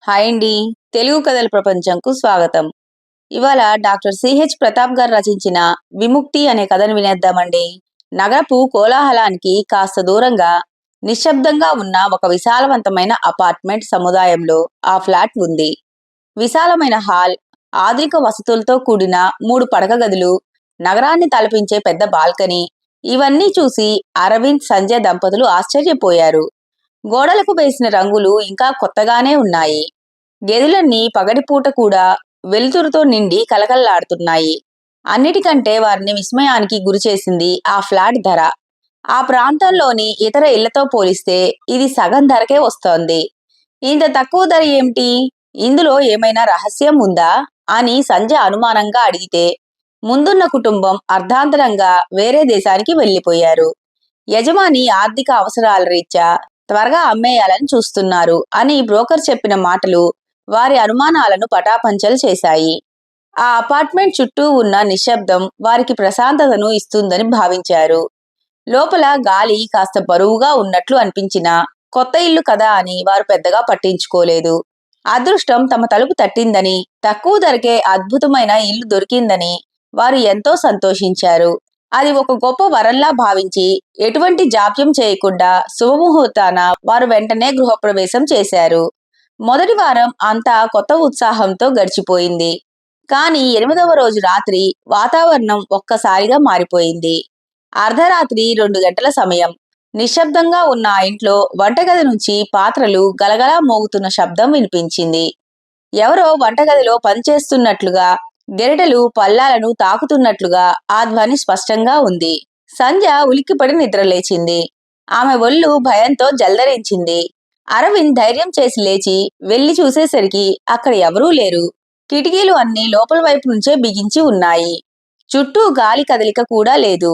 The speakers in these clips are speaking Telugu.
హాయ్ అండి. తెలుగు కథల ప్రపంచంకు స్వాగతం. ఇవాళ డాక్టర్ సిహెచ్ ప్రతాప్ గారు రచించిన విముక్తి అనే కథను వినేద్దామండి. నగరపు కోలాహలానికి కాస్త దూరంగా నిశ్శబ్దంగా ఉన్న ఒక విశాలవంతమైన అపార్ట్మెంట్ సముదాయంలో ఆ ఫ్లాట్ ఉంది. విశాలమైన హాల్, ఆధునిక వసతులతో కూడిన 3 పడక గదులు, నగరాన్ని తలపించే పెద్ద బాల్కనీ, ఇవన్నీ చూసి అరవింద్, సంజయ్ దంపతులు ఆశ్చర్యపోయారు. గోడలకు వేసిన రంగులు ఇంకా కొత్తగానే ఉన్నాయి. గదులన్నీ పగటిపూట కూడా వెలుతురుతో నిండి కలకల్లాడుతున్నాయి. అన్నిటికంటే వారిని విస్మయానికి గురిచేసింది ఆ ఫ్లాట్ ధర. ఆ ప్రాంతంలోని ఇతర ఇళ్లతో పోలిస్తే ఇది సగం ధరకే వస్తోంది. ఇంత తక్కువ ధర ఏమిటి? ఇందులో ఏమైనా రహస్యం ఉందా అని సంజయ్ అనుమానంగా అడిగితే, ముందున్న కుటుంబం అర్ధాంతరంగా వేరే దేశానికి వెళ్లిపోయారు. యజమాని ఆర్థిక అవసరాల రీత్యా త్వరగా అమ్మేయాలని చూస్తున్నారు అని బ్రోకర్ చెప్పిన మాటలు వారి అనుమానాలను పటాపంచలు చేశాయి. ఆ అపార్ట్మెంట్ చుట్టూ ఉన్న నిశ్శబ్దం వారికి ప్రశాంతతను ఇస్తుందని భావించారు. లోపల గాలి కాస్త బరువుగా ఉన్నట్లు అనిపించినా కొత్త ఇల్లు కదా అని వారు పెద్దగా పట్టించుకోలేదు. అదృష్టం తమ తలుపు తట్టిందని, తక్కువ ధరకే అద్భుతమైన ఇల్లు దొరికిందని వారు ఎంతో సంతోషించారు. అది ఒక గొప్ప వరంలా భావించి ఎటువంటి జాప్యం చేయకుండా శుభముహూర్తాన వారు వెంటనే గృహప్రవేశం చేశారు. మొదటి వారం అంతా కొత్త ఉత్సాహంతో గడిచిపోయింది. కానీ 8వ రోజు రాత్రి వాతావరణం ఒక్కసారిగా మారిపోయింది. అర్ధరాత్రి 2 గంటల సమయం. నిశ్శబ్దంగా ఉన్న ఆ ఇంట్లో వంటగది నుంచి పాత్రలు గలగలా మోగుతున్న శబ్దం వినిపించింది. ఎవరో వంటగదిలో పనిచేస్తున్నట్లుగా, గెరిటెలు పల్లాలను తాకుతున్నట్లుగా ఆ ధ్వని స్పష్టంగా ఉంది. సంధ్య ఉలిక్కిపడి నిద్రలేచింది. ఆమె ఒళ్ళు భయంతో జల్దరించింది. అరవింద్ ధైర్యం చేసి లేచి వెళ్లి చూసేసరికి అక్కడ ఎవరూ లేరు. కిటికీలు అన్నీ లోపల వైపు నుంచే బిగించి ఉన్నాయి. చుట్టూ గాలి కదలిక కూడా లేదు.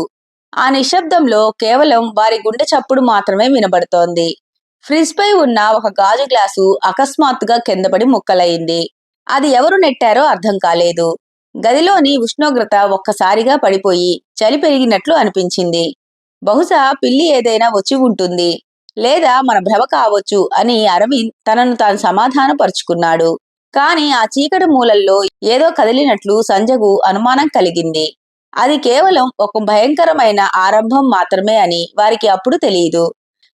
ఆ నిశ్శబ్దంలో కేవలం వారి గుండె చప్పుడు మాత్రమే వినబడుతోంది. ఫ్రిజ్ పై ఉన్న ఒక గాజు గ్లాసు అకస్మాత్తుగా కిందపడి ముక్కలయింది. అది ఎవరు నెట్టారో అర్థం కాలేదు. గదిలోని ఉష్ణోగ్రత ఒక్కసారిగా పడిపోయి చలి పెరిగినట్లు అనిపించింది. బహుశా పిల్లి ఏదైనా వచ్చి ఉంటుంది, లేదా మన భ్రమ కావచ్చు అని అరవింద్ తనను తాను సమాధానపరుచుకున్నాడు. కాని ఆ చీకటి మూలల్లో ఏదో కదిలినట్లు సంజకు అనుమానం కలిగింది. అది కేవలం ఒక భయంకరమైన ఆరంభం మాత్రమే అని వారికి అప్పుడు తెలియదు.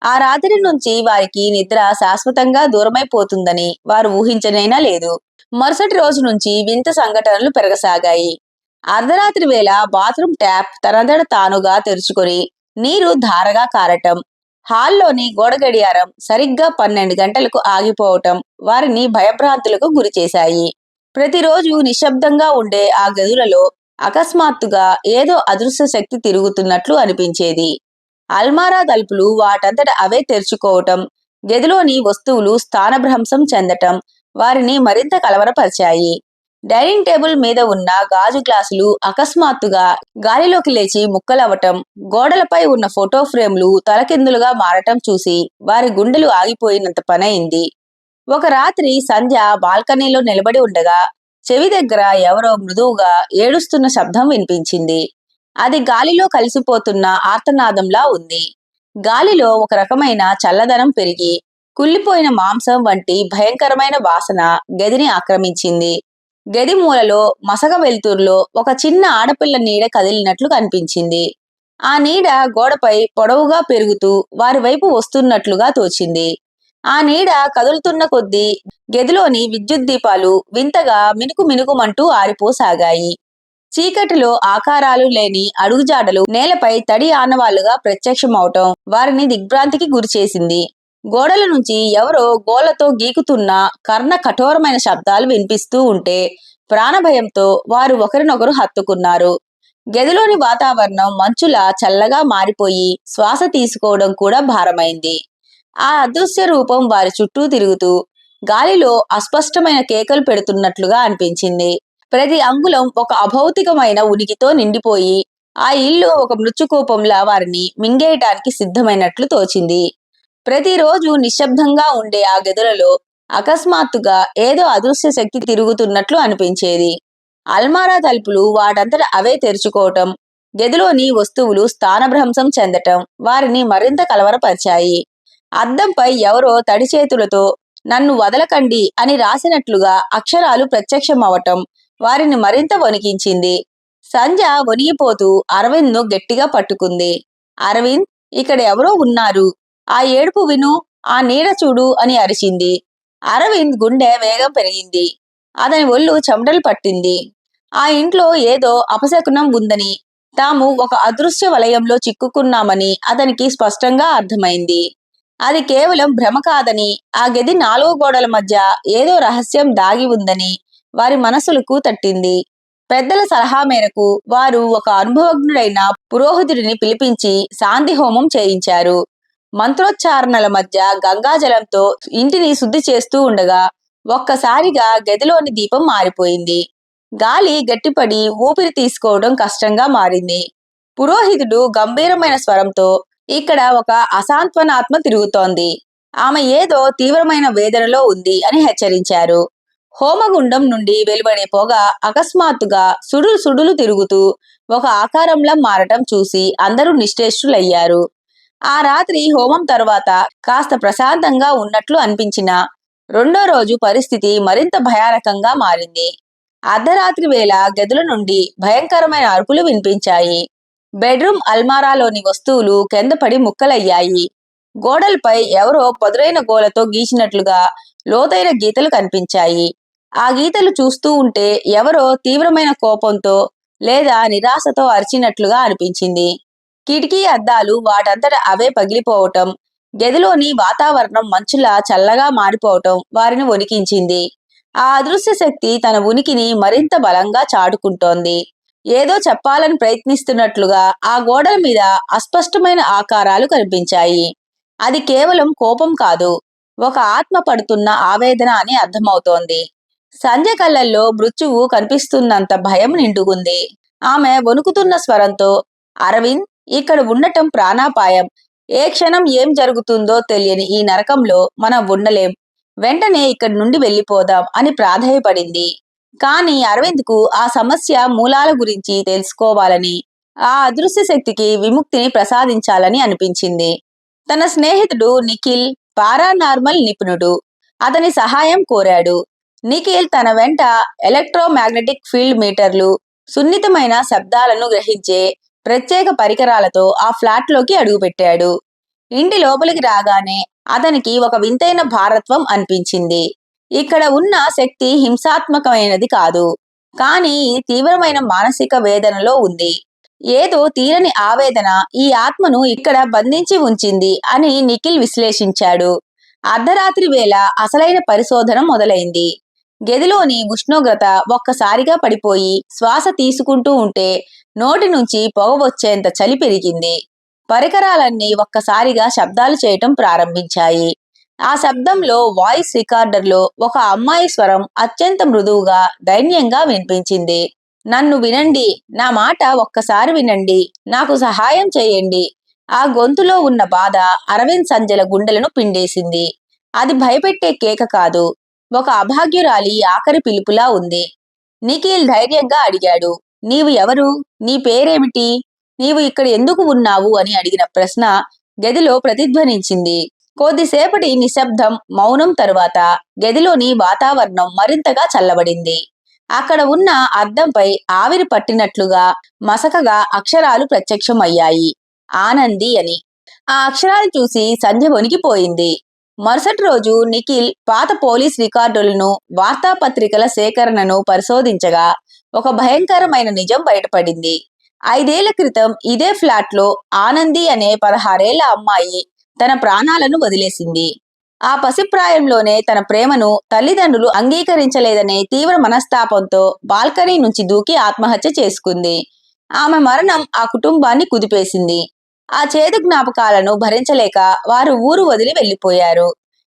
ఆ రాత్రి నుంచి వారికి నిద్ర శాశ్వతంగా దూరమైపోతుందని వారు ఊహించనైనా లేదు. మరుసటి రోజు నుంచి వింత సంఘటనలు పెరగసాగాయి. అర్ధరాత్రి వేళ బాత్రూమ్ ట్యాప్ తనంతట తానుగా తెరుచుకొని నీరు ధారగా కారటం, హాల్లోని గోడ గడియారం సరిగ్గా 12 గంటలకు ఆగిపోవటం వారిని భయభ్రాంతులకు గురిచేశాయి. ప్రతిరోజు నిశ్శబ్దంగా ఉండే ఆ గదులలో అకస్మాత్తుగా ఏదో అదృశ్య శక్తి తిరుగుతున్నట్లు అనిపించేది. అల్మారా తలుపులు వాటంతట అవే తెరుచుకోవటం, గదిలోని వస్తువులు స్థానభ్రంశం చెందటం వారిని మరింత కలవరపరిచాయి. డైనింగ్ టేబుల్ మీద ఉన్న గాజు గ్లాసులు అకస్మాత్తుగా గాలిలోకి లేచి ముక్కలవటం, గోడలపై ఉన్న ఫోటో ఫ్రేమ్లు తలకిందులుగా మారటం చూసి వారి గుండెలు ఆగిపోయినంత పనైంది. ఒక రాత్రి సంధ్య బాల్కనీలో నిలబడి ఉండగా చెవి దగ్గర ఎవరో మృదువుగా ఏడుస్తున్న శబ్దం వినిపించింది. అది గాలిలో కలిసిపోతున్న ఆర్తనాదంలా ఉంది. గాలిలో ఒక రకమైన చల్లదనం పెరిగి కుళ్ళిపోయిన మాంసం వంటి భయంకరమైన వాసన గదిని ఆక్రమించింది. గది మూలలో మసక వెలుతురులో ఒక చిన్న ఆడపిల్ల నీడ కదిలినట్లు కనిపించింది. ఆ నీడ గోడపై పొడవుగా పెరుగుతూ వారి వైపు వస్తున్నట్లుగా తోచింది. ఆ నీడ కదులుతున్న కొద్దీ గదిలోని విద్యుత్ దీపాలు వింతగా మినుకు మినుకుమంటూ ఆరిపోసాగాయి. చీకటిలో ఆకారాలు లేని అడుగుజాడలు నేలపై తడి ఆనవాళ్లుగా ప్రత్యక్షమవటం వారిని దిగ్భ్రాంతికి గురిచేసింది. గోడల నుంచి ఎవరో గోళ్లతో గీకుతున్న కర్ణ కఠోరమైన శబ్దాలు వినిపిస్తూ ఉంటే ప్రాణభయంతో వారు ఒకరినొకరు హత్తుకున్నారు. గదిలోని వాతావరణం మంచులా చల్లగా మారిపోయి శ్వాస తీసుకోవడం కూడా భారమైంది. ఆ అదృశ్య రూపం వారి చుట్టూ తిరుగుతూ గాలిలో అస్పష్టమైన కేకలు పెడుతున్నట్లుగా అనిపించింది. ప్రతి అంగుళం ఒక అభౌతికమైన ఉనికితో నిండిపోయి ఆ ఇల్లు ఒక మృత్యుకూపంలా వారిని మింగేయటానికి సిద్ధమైనట్లు తోచింది. ప్రతిరోజు నిశ్శబ్దంగా ఉండే ఆ గదులలో అకస్మాత్తుగా ఏదో అదృశ్య శక్తి తిరుగుతున్నట్లు అనిపించేది. అల్మారా తలుపులు వాటంతట అవే తెరుచుకోవటం, గదిలోని వస్తువులు స్థానభ్రంశం చెందటం వారిని మరింత కలవరపరిచాయి. అద్దంపై ఎవరో తడి చేతులతో నన్ను వదలకండి అని రాసినట్లుగా అక్షరాలు ప్రత్యక్షమవటం వారిని మరింత వణికించింది. సంధ్య వణిగిపోతూ అరవింద్ను గట్టిగా పట్టుకుంది. అరవింద్, ఇక్కడ ఎవరో ఉన్నారు. ఆ ఏడుపు విను, ఆ నీడ చూడు అని అరిచింది. అరవింద్ గుండె వేగం పెరిగింది. అతని ఒళ్ళు చెమటలు పట్టింది. ఆ ఇంట్లో ఏదో అపశకునం ఉందని, తాము ఒక అదృశ్య వలయంలో చిక్కుకున్నామని అతనికి స్పష్టంగా అర్థమైంది. అది కేవలం భ్రమ కాదని, ఆ గది 4 గోడల మధ్య ఏదో రహస్యం దాగి ఉందని వారి మనసులకు తట్టింది. పెద్దల సలహా మేరకు వారు ఒక అనుభవజ్ఞుడైన పురోహితుడిని పిలిపించి శాంతి హోమం చేయించారు. మంత్రోచ్చారణల మధ్య గంగాజలంతో ఇంటిని శుద్ధి చేస్తూ ఉండగా ఒక్కసారిగా గదిలోని దీపం మారిపోయింది. గాలి గట్టిపడి ఊపిరి తీసుకోవడం కష్టంగా మారింది. పురోహితుడు గంభీరమైన స్వరంతో, ఇక్కడ ఒక అసాంత్వనాత్మ తిరుగుతోంది. ఆమె ఏదో తీవ్రమైన వేదనలో ఉంది అని హెచ్చరించారు. హోమగుండం నుండి వెలువడే పొగ అకస్మాత్తుగా సుడులు సుడులు తిరుగుతూ ఒక ఆకారంలా మారటం చూసి అందరూ నిశ్చేష్టులయ్యారు. ఆ రాత్రి హోమం తర్వాత కాస్త ప్రశాంతంగా ఉన్నట్లు అనిపించినా రెండో రోజు పరిస్థితి మరింత భయానకంగా మారింది. అర్ధరాత్రి వేళ గదుల నుండి భయంకరమైన అరుపులు వినిపించాయి. బెడ్రూమ్ అల్మారాలోని వస్తువులు కిందపడి ముక్కలయ్యాయి. గోడలపై ఎవరో పదునైన గోలతో గీసినట్లుగా లోతైన గీతలు కనిపించాయి. ఆ గీతలు చూస్తూ ఉంటే ఎవరో తీవ్రమైన కోపంతో లేదా నిరాశతో అరిచినట్లుగా అనిపించింది. కిటికీ అద్దాలు వాటంతట అవే పగిలిపోవటం, గదిలోని వాతావరణం మంచులా చల్లగా మారిపోవటం వారిని వణికించింది. ఆ అదృశ్య శక్తి తన ఉనికిని మరింత బలంగా చాటుకుంటోంది. ఏదో చెప్పాలని ప్రయత్నిస్తున్నట్లుగా ఆ గోడల మీద అస్పష్టమైన ఆకారాలు కనిపించాయి. అది కేవలం కోపం కాదు, ఒక ఆత్మ పడుతున్న ఆవేదన అని అర్థమవుతోంది. సంధ్య కళ్ళల్లో మృత్యువు కనిపిస్తున్నంత భయం నిండుగుంది. ఆమె వణుకుతున్న స్వరంతో, అరవింద్, ఇక్కడ ఉండటం ప్రాణాపాయం. ఏ క్షణం ఏం జరుగుతుందో తెలియని ఈ నరకంలో మనం ఉండలేం. వెంటనే ఇక్కడి నుండి వెళ్ళిపోదాం అని ప్రాధేయపడింది. కానీ అరవింద్కు ఆ సమస్య మూలాల గురించి తెలుసుకోవాలని, ఆ అదృశ్య శక్తికి విముక్తిని ప్రసాదించాలని అనిపించింది. తన స్నేహితుడు నిఖిల్ పారానార్మల్ నిపుణుడు. అతని సహాయం కోరాడు. నిఖిల్ తన వెంట ఎలక్ట్రోమాగ్నెటిక్ ఫీల్డ్ మీటర్లు, సున్నితమైన శబ్దాలను గ్రహించే ప్రత్యేక పరికరాలతో ఆ ఫ్లాట్లోకి అడుగుపెట్టాడు. ఇంటి లోపలికి రాగానే అతనికి ఒక వింతైన భారత్వం అనిపించింది. ఇక్కడ ఉన్న శక్తి హింసాత్మకమైనది కాదు, కానీ తీవ్రమైన మానసిక వేదనలో ఉంది. ఏదో తీరని ఆవేదన ఈ ఆత్మను ఇక్కడ బంధించి ఉంచింది అని నిఖిల్ విశ్లేషించాడు. అర్ధరాత్రి వేళ అసలైన పరిశోధన మొదలైంది. గదిలోని ఉష్ణోగ్రత ఒక్కసారిగా పడిపోయి శ్వాస తీసుకుంటూ ఉంటే నోటి నుంచి పొగ వచ్చేంత చలి పెరిగింది. పరికరాలన్నీ ఒక్కసారిగా శబ్దాలు చేయటం ప్రారంభించాయి. ఆ శబ్దంలో వాయిస్ రికార్డర్లో ఒక అమ్మాయి స్వరం అత్యంత మృదువుగా, దైన్యంగా వినిపించింది. నన్ను వినండి, నా మాట ఒక్కసారి వినండి, నాకు సహాయం చేయండి. ఆ గొంతులో ఉన్న బాధ అరవింద్ సంధ్యల గుండెలను పిండేసింది. అది భయపెట్టే కేక కాదు, ఒక అభాగ్యురాలి ఆఖరి పిలుపులా ఉంది. నిఖిల్ ధైర్యంగా అడిగాడు, నీవు ఎవరు? నీ పేరేమిటి? నీవు ఇక్కడ ఎందుకు ఉన్నావు అని అడిగిన ప్రశ్న గదిలో ప్రతిధ్వనించింది. కొద్దిసేపటి నిశ్శబ్దం, మౌనం తరువాత గదిలోని వాతావరణం మరింతగా చల్లబడింది. అక్కడ ఉన్న అద్దంపై ఆవిరి పట్టినట్లుగా మసకగా అక్షరాలు ప్రత్యక్షమయ్యాయి. ఆనంది అని. ఆ అక్షరాలు చూసి సంధ్య వణికిపోయింది. మరుసటి రోజు నిఖిల్ పాత పోలీస్ రికార్డులను, వార్తాపత్రికల సేకరణను పరిశోధించగా ఒక భయంకరమైన నిజం బయటపడింది. 5 ఏళ్ల క్రితం ఇదే ఫ్లాట్లో ఆనంది అనే 16 ఏళ్ల అమ్మాయి తన ప్రాణాలను వదిలేసింది. ఆ పసిప్రాయంలోనే తన ప్రేమను తల్లిదండ్రులు అంగీకరించలేదనే తీవ్ర మనస్తాపంతో బాల్కనీ నుంచి దూకి ఆత్మహత్య చేసుకుంది. ఆమె మరణం ఆ కుటుంబాన్ని కుదిపేసింది. ఆ చేదు జ్ఞాపకాలను భరించలేక వారు ఊరు వదిలి వెళ్లిపోయారు.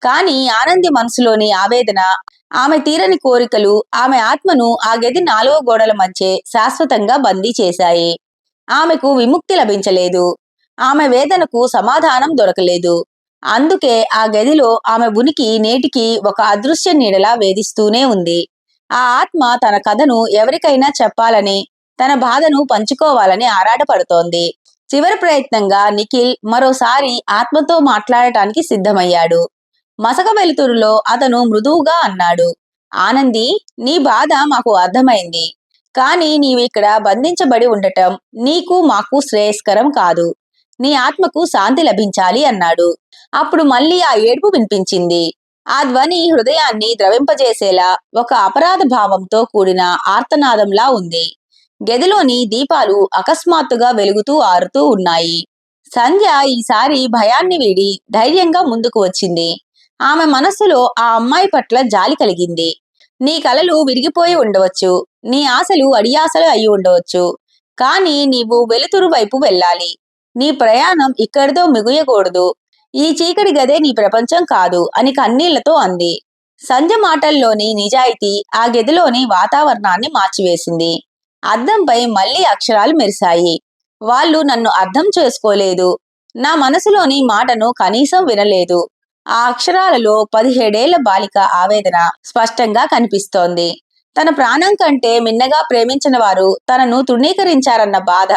కానీ ఆనంది మనసులోని ఆవేదన, ఆమె తీరని కోరికలు ఆమె ఆత్మను ఆ గది 4 గోడల మధ్యే శాశ్వతంగా బందీ చేశాయి. ఆమెకు విముక్తి లభించలేదు. ఆమె వేదనకు సమాధానం దొరకలేదు. అందుకే ఆ గదిలో ఆమె ఉనికి నేటికి ఒక అదృశ్య నీడలా వేధిస్తూనే ఉంది. ఆ ఆత్మ తన కథను ఎవరికైనా చెప్పాలని, తన బాధను పంచుకోవాలని ఆరాటపడుతోంది. చివరి ప్రయత్నంగా నిఖిల్ మరోసారి ఆత్మతో మాట్లాడటానికి సిద్ధమయ్యాడు. మసక వెలుతురులో అతను మృదువుగా అన్నాడు. ఆనంది, నీ బాధ మాకు అర్థమైంది. కానీ నీవిక్కడ బంధించబడి ఉండటం నీకు మాకు శ్రేయస్కరం కాదు. నీ ఆత్మకు శాంతి లభించాలి అన్నాడు. అప్పుడు మళ్ళీ ఆ ఏడుపు వినిపించింది. ఆ ధ్వని హృదయాన్ని ద్రవింపజేసేలా ఒక అపరాధ భావంతో కూడిన ఆర్తనాదంలా ఉంది. గదిలోని దీపాలు అకస్మాత్తుగా వెలుగుతూ ఆరుతూ ఉన్నాయి. సంధ్య ఈసారి భయాన్ని వీడి ధైర్యంగా ముందుకు వచ్చింది. ఆమె మనస్సులో ఆ అమ్మాయి పట్ల జాలి కలిగింది. నీ కలలు విరిగిపోయి ఉండవచ్చు, నీ ఆశలు అడియాసలు అయి ఉండవచ్చు. కానీ నీవు వెలుతురు వైపు వెళ్ళాలి. నీ ప్రయాణం ఇక్కడితో మిగుయకూడదు. ఈ చీకటి గదే నీ ప్రపంచం కాదు అని కన్నీళ్లతో అంది. సంధ్య మాటల్లోని నిజాయితీ ఆ గదిలోని వాతావరణాన్ని మార్చివేసింది. అద్దంపై మళ్లీ అక్షరాలు మెరిశాయి. వాళ్ళు నన్ను అర్థం చేసుకోలేదు. నా మనసులోని మాటను కనీసం వినలేదు. ఆ అక్షరాలలో 17 ఏళ్ల బాలిక ఆవేదన స్పష్టంగా కనిపిస్తోంది. తన ప్రాణం కంటే మిన్నగా ప్రేమించిన వారు తనను తృణీకరించారన్న బాధ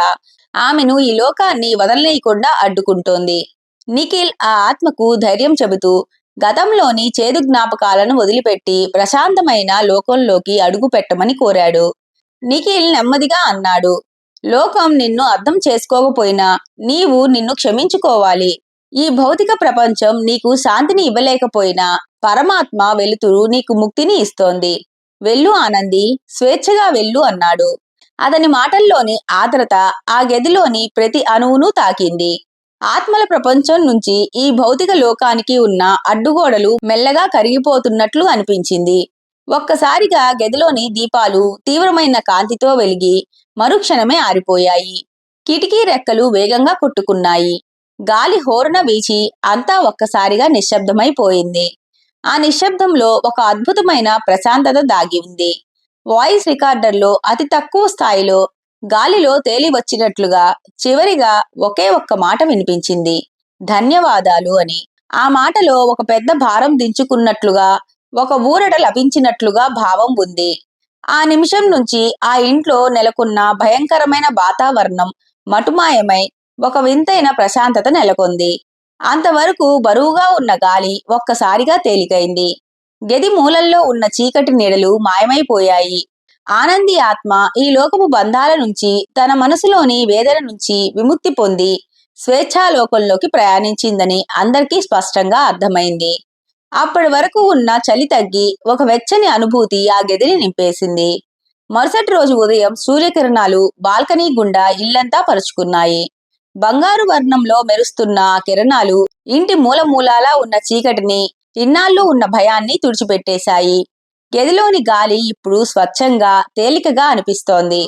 ఆమెను ఈ లోకాన్ని వదలనీయకుండా అడ్డుకుంటోంది. నిఖిల్ ఆ ఆత్మకు ధైర్యం చెబుతూ గతంలోని చేదు జ్ఞాపకాలను వదిలిపెట్టి ప్రశాంతమైన లోకంలోకి అడుగు పెట్టమని కోరాడు. నిఖిల్ నెమ్మదిగా అన్నాడు, లోకం నిన్ను అర్థం చేసుకోకపోయినా నీవు నిన్ను క్షమించుకోవాలి. ఈ భౌతిక ప్రపంచం నీకు శాంతిని ఇవ్వలేకపోయినా పరమాత్మ వెలుతురు నీకు ముక్తిని ఇస్తోంది. వెళ్ళు ఆనంది, స్వేచ్ఛగా వెళ్ళు అన్నాడు. అతని మాటల్లోని ఆర్ద్రత ఆ గదిలోని ప్రతి అణువును తాకింది. ఆత్మల ప్రపంచం నుంచి ఈ భౌతిక లోకానికి ఉన్న అడ్డుగోడలు మెల్లగా కరిగిపోతున్నట్లు అనిపించింది. ఒక్కసారిగా గదిలోని దీపాలు తీవ్రమైన కాంతితో వెలిగి మరుక్షణమే ఆరిపోయాయి. కిటికీ రెక్కలు వేగంగా కొట్టుకున్నాయి. గాలి హోరున వీచి అంతా ఒక్కసారిగా నిశ్శబ్దమైపోయింది. ఆ నిశ్శబ్దంలో ఒక అద్భుతమైన ప్రశాంతత దాగి ఉంది. వాయిస్ రికార్డర్లో అతి తక్కువ స్థాయిలో గాలిలో తేలి వచ్చినట్లుగా చివరిగా ఒకే ఒక్క మాట వినిపించింది, ధన్యవాదాలు అని. ఆ మాటలో ఒక పెద్ద భారం దించుకున్నట్లుగా, ఒక ఊరట లభించినట్లుగా భావం ఉంది. ఆ నిమిషం నుంచి ఆ ఇంట్లో నెలకొన్న భయంకరమైన వాతావరణం మటుమాయమై ఒక వింతైన ప్రశాంతత నెలకొంది. అంతవరకు బరువుగా ఉన్న గాలి ఒక్కసారిగా తేలికైంది. గది మూలల్లో ఉన్న చీకటి నీడలు మాయమైపోయాయి. ఆనంది ఆత్మ ఈ లోకపు బంధాల నుంచి, తన మనసులోని వేదన నుంచి విముక్తి పొంది స్వేచ్ఛాలోకంలోకి ప్రయాణించిందని అందరికీ స్పష్టంగా అర్థమైంది. అప్పటి వరకు ఉన్న చలి తగ్గి ఒక వెచ్చని అనుభూతి ఆ గదిని నింపేసింది. మరుసటి రోజు ఉదయం సూర్యకిరణాలు బాల్కనీ గుండా ఇల్లంతా పరుచుకున్నాయి. బంగారు వర్ణంలో మెరుస్తున్న ఆ కిరణాలు ఇంటి మూలమూలాలా ఉన్న చీకటిని, ఇన్నాళ్ళు ఉన్న భయాన్ని తుడిచిపెట్టేశాయి. గదిలోని గాలి ఇప్పుడు స్వచ్ఛంగా, తేలికగా అనిపిస్తోంది.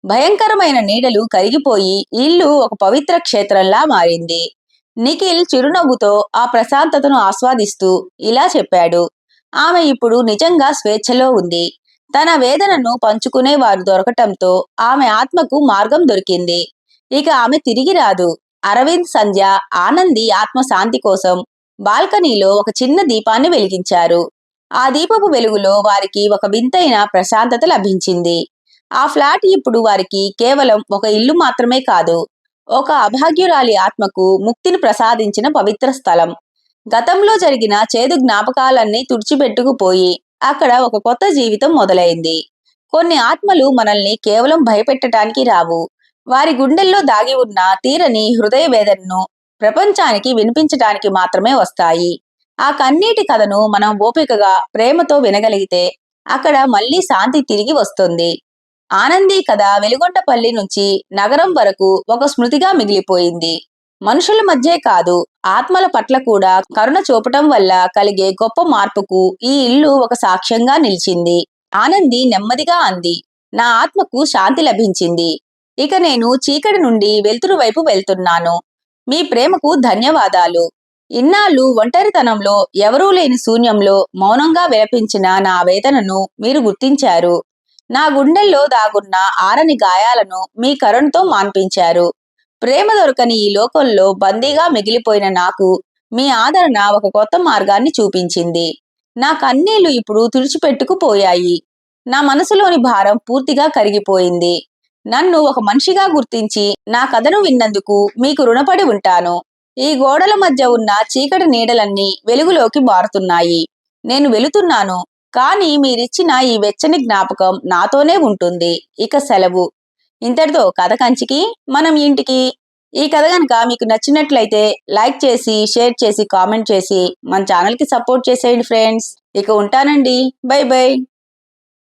భయంకరమైన నీడలు కరిగిపోయి ఇల్లు ఒక పవిత్ర క్షేత్రంలా మారింది. నిఖిల్ చిరునవ్వుతో ఆ ప్రశాంతతను ఆస్వాదిస్తూ ఇలా చెప్పాడు, ఆమె ఇప్పుడు నిజంగా స్వేచ్ఛలో ఉంది. తన వేదనను పంచుకునే వారు దొరకటంతో ఆమె ఆత్మకు మార్గం దొరికింది. ఇక ఆమె తిరిగి రాదు. అరవింద్, సంధ్య, ఆనంది ఆత్మశాంతి కోసం బాల్కనీలో ఒక చిన్న దీపాన్ని వెలిగించారు. ఆ దీపపు వెలుగులో వారికి ఒక వింతైన ప్రశాంతత లభించింది. ఆ ఫ్లాట్ ఇప్పుడు వారికి కేవలం ఒక ఇల్లు మాత్రమే కాదు, ఒక అభాగ్యురాలి ఆత్మకు ముక్తిని ప్రసాదించిన పవిత్ర స్థలం. గతంలో జరిగిన చేదు జ్ఞాపకాలన్నీ తుడిచిపెట్టుకుపోయి అక్కడ ఒక కొత్త జీవితం మొదలైంది. కొన్ని ఆత్మలు మనల్ని కేవలం భయపెట్టడానికి రావు. వారి గుండెల్లో దాగి ఉన్న తీరని హృదయ వేదనను ప్రపంచానికి వినిపించటానికి మాత్రమే వస్తాయి. ఆ కన్నీటి కథను మనం ఓపికగా, ప్రేమతో వినగలిగితే అక్కడ మళ్ళీ శాంతి తిరిగి వస్తుంది. ఆనంది కథ వెలుగొండపల్లి నుంచి నగరం వరకు ఒక స్మృతిగా మిగిలిపోయింది. మనుషుల మధ్యే కాదు, ఆత్మల పట్ల కూడా కరుణ చూపటం వల్ల కలిగే గొప్ప మార్పుకు ఈ ఇల్లు ఒక సాక్ష్యంగా నిలిచింది. ఆనంది నెమ్మదిగా అంది, నా ఆత్మకు శాంతి లభించింది. ఇక నేను చీకటి నుండి వెలుతురు వైపు వెళ్తున్నాను. మీ ప్రేమకు ధన్యవాదాలు. ఇన్నాళ్ళు ఒంటరితనంలో, ఎవరూ లేని శూన్యంలో మౌనంగా విలపించిన నా వేదనను మీరు గుర్తించారు. నా గుండెల్లో దాగున్న ఆరని గాయాలను మీ కరుణతో మాన్పించారు. ప్రేమ దొరకని ఈ లోకంలో బందీగా మిగిలిపోయిన నాకు మీ ఆదరణ ఒక కొత్త మార్గాన్ని చూపించింది. నా కన్నీళ్లు ఇప్పుడు తుడిచిపెట్టుకుపోయాయి. నా మనసులోని భారం పూర్తిగా కరిగిపోయింది. నన్ను ఒక మనిషిగా గుర్తించి నా కథను విన్నందుకు మీకు రుణపడి ఉంటాను. ఈ గోడల మధ్య ఉన్న చీకటి నీడలన్నీ వెలుగులోకి మారుతున్నాయి. నేను వెళుతున్నాను, కానీ మీరిచ్చిన ఈ వెచ్చని జ్ఞాపకం నాతోనే ఉంటుంది. ఇక సెలవు. ఇంతటితో కథ కంచికి మనం ఇంటికి. ఈ కథ కనుక మీకు నచ్చినట్లయితే లైక్ చేసి, షేర్ చేసి, కామెంట్ చేసి మన ఛానల్కి సపోర్ట్ చేసేయండి ఫ్రెండ్స్. ఇక ఉంటానండి. By by.